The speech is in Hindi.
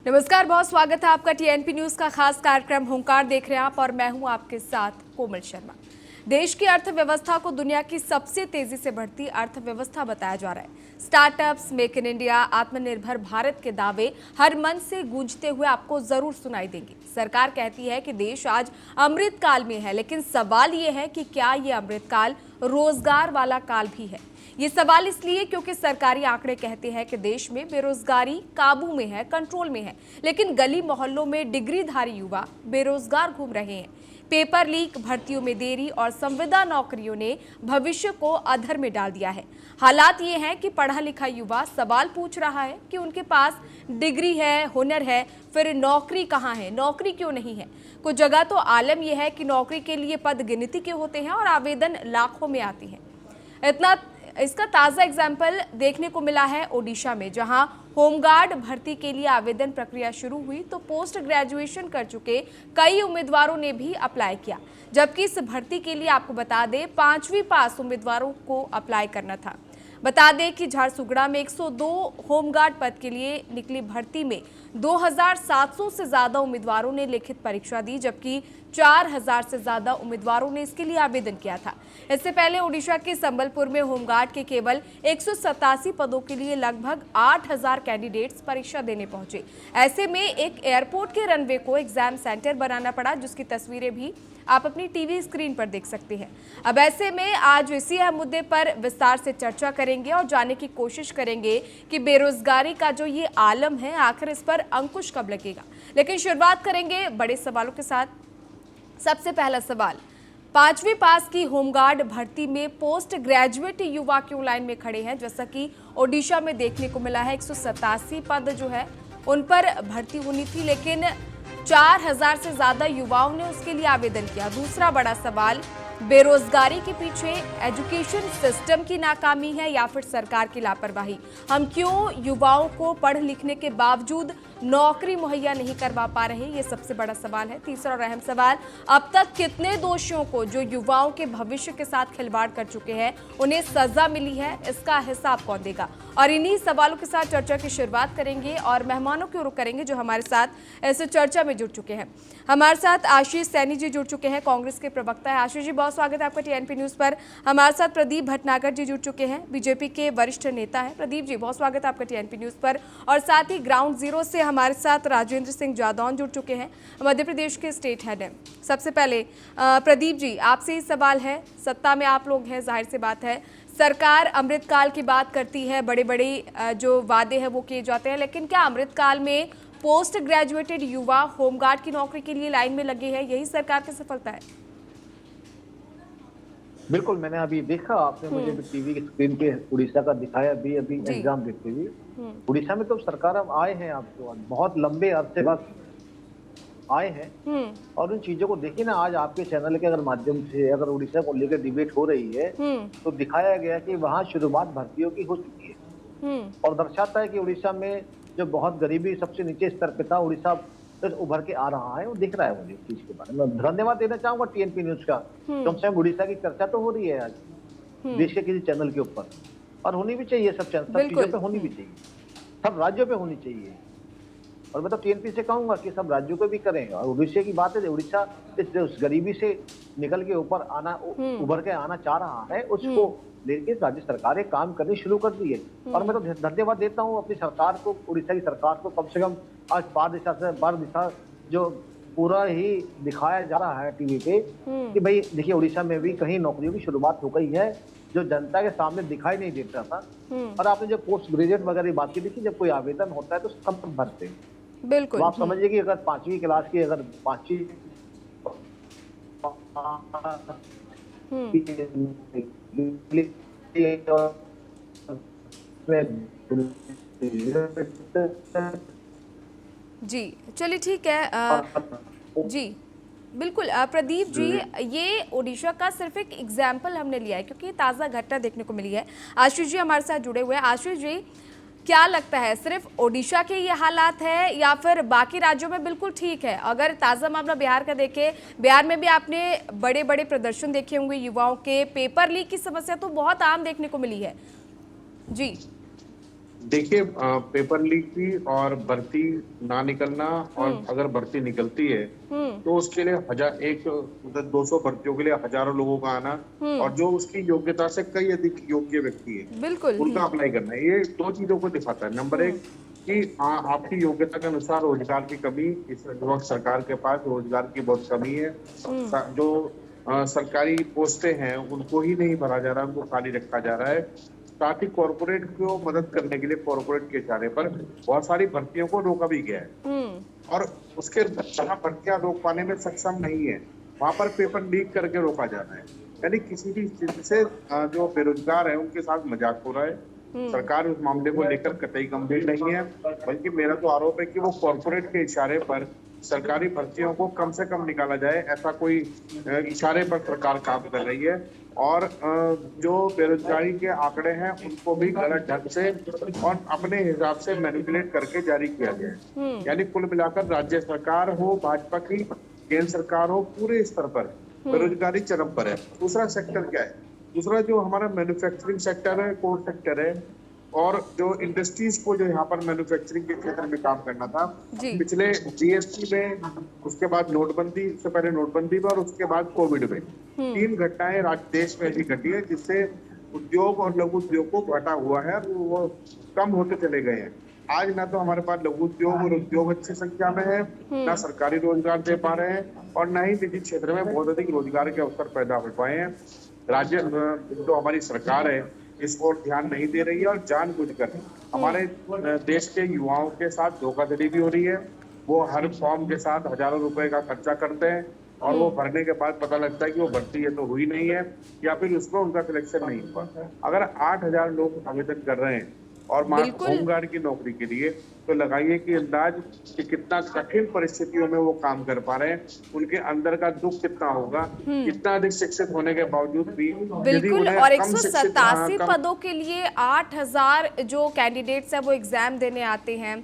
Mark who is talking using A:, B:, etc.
A: नमस्कार, बहुत स्वागत है आपका टीएनपी न्यूज का खास कार्यक्रम हुंकार देख रहे हैं आप और मैं हूं आपके साथ कोमल शर्मा। देश की अर्थव्यवस्था को दुनिया की सबसे तेजी से बढ़ती अर्थव्यवस्था बताया जा रहा है। स्टार्टअप्स, मेक इन इंडिया, आत्मनिर्भर भारत के दावे हर मन से गूंजते हुए आपको जरूर सुनाई देंगे। सरकार कहती है कि देश आज अमृत काल में है, लेकिन सवाल ये है कि क्या ये अमृत काल रोजगार वाला काल भी है। ये सवाल इसलिए क्योंकि सरकारी आंकड़े कहते हैं कि देश में बेरोजगारी काबू में है, कंट्रोल में है, लेकिन गली मोहल्लों में डिग्रीधारी युवा बेरोजगार घूम रहे हैं। पेपर लीक, भर्तियों में देरी और संविदा नौकरियों ने भविष्य को अधर में डाल दिया है। हालात ये हैं कि पढ़ा लिखा युवा सवाल पूछ रहा है कि उनके पास डिग्री है, हुनर है, फिर नौकरी कहाँ है, नौकरी क्यों नहीं है। कुछ जगह तो आलम यह है कि नौकरी के लिए पद गिनती के होते हैं और आवेदन लाखों में आती है। इसका ताज़ा एग्जाम्पल देखने को मिला है ओडिशा में, जहां होमगार्ड भर्ती के लिए आवेदन प्रक्रिया शुरू हुई तो पोस्ट ग्रेजुएशन कर चुके कई उम्मीदवारों ने भी अप्लाई किया, जबकि इस भर्ती के लिए आपको बता दें 5वीं पास उम्मीदवारों को अप्लाई करना था। बता दें कि झारसुगड़ा में 102 होमगार्ड पद के लिए निकली भर्ती में 2700 से ज्यादा उम्मीदवारों ने लिखित परीक्षा दी, जबकि 4000 से ज्यादा उम्मीदवारों ने इसके लिए आवेदन किया था। इससे पहले ओडिशा के संबलपुर में होमगार्ड के केवल 187 पदों के लिए लगभग 8000 कैंडिडेट्स परीक्षा देने पहुंचे। ऐसे में एक एयरपोर्ट के रनवे को एग्जाम सेंटर बनाना पड़ा, जिसकी तस्वीरें भी आप अपनी टीवी स्क्रीन पर देख सकते हैं। अब ऐसे में आज इसी अहम मुद्दे पर विस्तार से चर्चा करेंगे और जानने की कोशिश करेंगे कि बेरोजगारी का जो ये आलम है, आखिर इस पर अंकुश कब लगेगा। लेकिन शुरुआत करेंगे बड़े सवालों के साथ। सबसे पहला सवाल, 5वीं पास की होमगार्ड भर्ती में पोस्ट ग्रेजुएट युवा क्यों लाइन में खड़े हैं। जैसा कि ओडिशा में देखने को मिला है, 187 पद जो है उन पर भर्ती होनी थी, लेकिन 4000 से ज्यादा युवाओं ने उसके लिए आवेदन किया। दूसरा बड़ा सवाल, बेरोजगारी के पीछे एजुकेशन सिस्टम की नाकामी है या फिर सरकार की लापरवाही। हम क्यों युवाओं को पढ़ लिखने के बावजूद नौकरी मुहैया नहीं करवा पा रहे, ये सबसे बड़ा सवाल है। तीसरा और अहम सवाल, अब तक कितने दोषियों को जो युवाओं के भविष्य के साथ खिलवाड़ कर चुके हैं उन्हें सजा मिली है, इसका हिसाब कौन देगा। और इन्हीं सवालों के साथ चर्चा की शुरुआत करेंगे और मेहमानों को रुख करेंगे जो हमारे साथ इस चर्चा में जुड़ चुके हैं। हमारे साथ आशीष सैनी जी जुड़ चुके हैं, कांग्रेस के प्रवक्ता है। आशीष जी, बहुत स्वागत है आपका टीएनपी न्यूज पर। हमारे साथ प्रदीप भटनागर जी जुड़ चुके हैं, बीजेपी के वरिष्ठ नेता है। प्रदीप जी, बहुत स्वागत है आपका टीएनपी न्यूज पर। और साथ ही ग्राउंड जीरो से हमारे साथ राजेंद्र सिंह जादौन जुड़ चुके हैं, मध्य प्रदेश के स्टेट हेड हैं। सबसे पहले प्रदीप जी, आपसे ही सवाल है, सत्ता में आप लोग हैं, जाहिर सी बात है सरकार अमृतकाल की बात करती है, बड़े बड़े जो वादे हैं वो किए जाते हैं, लेकिन क्या अमृतकाल में पोस्ट ग्रेजुएटेड युवा होमगार्ड की नौकरी के लिए लाइन में लगे हैं, यही सरकार की सफलता है?
B: बिल्कुल, मैंने अभी देखा, आपने मुझे टीवी की स्क्रीन पे उड़ीसा का दिखाया भी अभी एग्जाम देखते हुए। उड़ीसा में तो सरकार अब आए हैं, आपको बहुत लंबे अरसे बाद आए हैं और उन चीजों को देखिए ना। आज आपके चैनल के अगर माध्यम से अगर उड़ीसा को लेकर डिबेट हो रही है तो दिखाया गया कि वहाँ शुरुआत भर्तियों की हो चुकी है और दर्शाता है कि उड़ीसा में जो बहुत गरीबी सबसे नीचे स्तर पे था, उड़ीसा उभर के आ रहा है। वो दिख रहा है मुझे इस चीज के बारे में। धन्यवाद देना चाहूंगा टीएनपी न्यूज का, कम से कम उड़ीसा की चर्चा तो हो रही है आज देश के किसी चैनल के ऊपर, और होनी भी चाहिए। सब चीजों पे होनी भी चाहिए, सब राज्यों पे होनी चाहिए। और मैं तो टीएनपी से कहूंगा कि सब राज्यों को भी करें। और उड़ीसा की बात है, उड़ीसा इस गरीबी से निकल के ऊपर आना, उभर के आना चाह रहा है, उसको लेके राज्य सरकारें काम करनी शुरू कर दी है। और मैं तो धन्यवाद देता हूँ अपनी सरकार को, उड़ीसा की सरकार को। कम से कम आज बार दिशा जो पूरा ही दिखाया जा रहा है टीवी पे कि भाई देखिए उड़ीसा में भी कहीं नौकरियों की शुरुआत हो गई है, जो जनता के सामने दिखाई नहीं देता था। और आपने जो पोस्ट ग्रेजुएट वगैरह बात की थी, जब कोई आवेदन होता है तो सब भरते हैं।
A: बिल्कुल,
B: तो आप समझिए कि अगर 5वीं क्लास की अगर 5वीं
A: जी चलिए ठीक है। जी बिल्कुल प्रदीप जी, ये ओडिशा का सिर्फ एक एग्जाम्पल हमने लिया है क्योंकि ताज़ा घटना देखने को मिली है। आशीष जी हमारे साथ जुड़े हुए हैं। आशीष जी, क्या लगता है सिर्फ ओडिशा के ये हालात है या फिर बाकी राज्यों में बिल्कुल ठीक है? अगर ताज़ा मामला बिहार का देखें, बिहार में भी आपने बड़े बड़े प्रदर्शन देखे होंगे युवाओं के, पेपर लीक की समस्या तो बहुत आम देखने को मिली है। जी
C: देखिए, पेपर लीक भी और भर्ती ना निकलना, और अगर भर्ती निकलती है तो उसके लिए मतलब 200 भर्तियों के लिए हजारों लोगों का आना, और जो उसकी योग्यता से कई अधिक योग्य व्यक्ति है
A: बिल्कुल।
C: उनका अप्लाई करना है। ये दो चीजों को दिखाता है। नंबर एक कि आपकी योग्यता के अनुसार रोजगार की कमी, इस वक्त सरकार के पास रोजगार की बहुत कमी है। जो सरकारी पोस्टें हैं उनको ही नहीं भरा जा रहा, उनको खाली रखा जा रहा है। साथ ही कॉर्पोरेट को मदद करने के लिए कॉर्पोरेट के इशारे पर बहुत सारी भर्तियों को रोका भी गया है, और उसके जहां भर्तियां रोक पाने में सक्षम नहीं है वहां पर पेपर लीक करके रोका जा रहा है। यानी किसी भी स्थिति से जो बेरोजगार है उनके साथ मजाक हो रहा है। सरकार उस मामले को लेकर कतई गंभीर नहीं है, बल्कि मेरा तो आरोप है कि वो कॉर्पोरेट के इशारे पर सरकारी भर्तियों को कम से कम निकाला जाए, ऐसा कोई इशारे पर सरकार काम कर रही है। और जो बेरोजगारी के आंकड़े हैं उनको भी गलत ढंग से और अपने हिसाब से मैनिपुलेट करके जारी किया गया है। यानी कुल मिलाकर राज्य सरकार हो, भाजपा की केंद्र सरकार हो, पूरे स्तर पर बेरोजगारी चरम पर है। दूसरा सेक्टर क्या है? दूसरा जो हमारा मैन्युफैक्चरिंग सेक्टर है, कोर सेक्टर है, और जो इंडस्ट्रीज को जो यहाँ पर मैन्युफैक्चरिंग के क्षेत्र में काम करना था, पिछले जीएसटी में, उसके बाद नोटबंदी, उससे पहले नोटबंदी में और उसके बाद कोविड में 3 घटनाएं देश में ऐसी घटी है जिससे उद्योग और लघु उद्योग को घाटा हुआ है, वो कम होते चले गए हैं। आज ना तो हमारे पास लघु उद्योग और उद्योग अच्छी संख्या में है, ना सरकारी रोजगार दे पा रहे हैं, और ना ही निजी क्षेत्र में बहुत अधिक रोजगार के अवसर पैदा हो पाए हैं। राज्य जो हमारी सरकार है इस ओर ध्यान नहीं दे रही है, और जानबूझकर हमारे देश के युवाओं के साथ धोखाधड़ी भी हो रही है। वो हर फॉर्म के साथ हजारों रुपए का खर्चा करते हैं, और वो भरने के बाद पता लगता है कि वो भर्ती है तो हुई नहीं है, या फिर उसमें उनका सिलेक्शन नहीं हुआ। अगर 8,000 लोग आवेदन कर रहे हैं और होमगार्ड की नौकरी के लिए, तो लगाइए कि अंदाज कि कितना कठिन परिस्थितियों में वो काम कर पा रहे हैं, उनके अंदर का दुख कितना होगा, कितना अधिक शिक्षित होने के बावजूद भी।
A: बिल्कुल। और 187 पदों के लिए 8,000 जो कैंडिडेट्स हैं वो एग्जाम देने आते हैं।